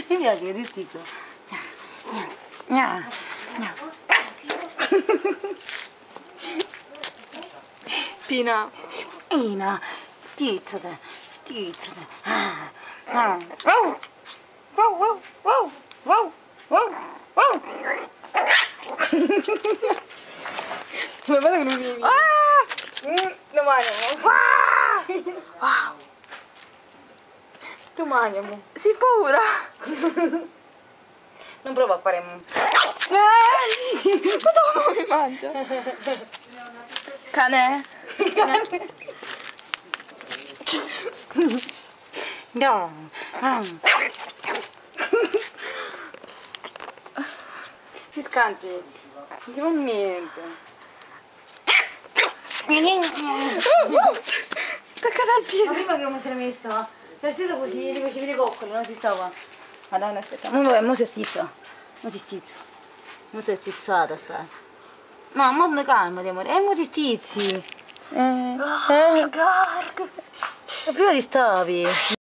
Mi piace che ti stizzo. Spina. Spina. Stizzate. Stizzate. Come fate che non mi vieni? Domani amo. Domani amo. Sei paura? Non provo a fare... Madonna, mi mangia. Cane. No. Si scanti. Non si fa niente. Staccata al Ma piede. prima che come si era messa? Si era stessa così, ti facevi le coccole, non si stava. Madonna, aspetta. Vabbè, mo si stizza. Mo si stizza. Mo si è stizzata sta. No, mo calmati amore. Mo ti stizzi. Gargo. Prima ti stavi.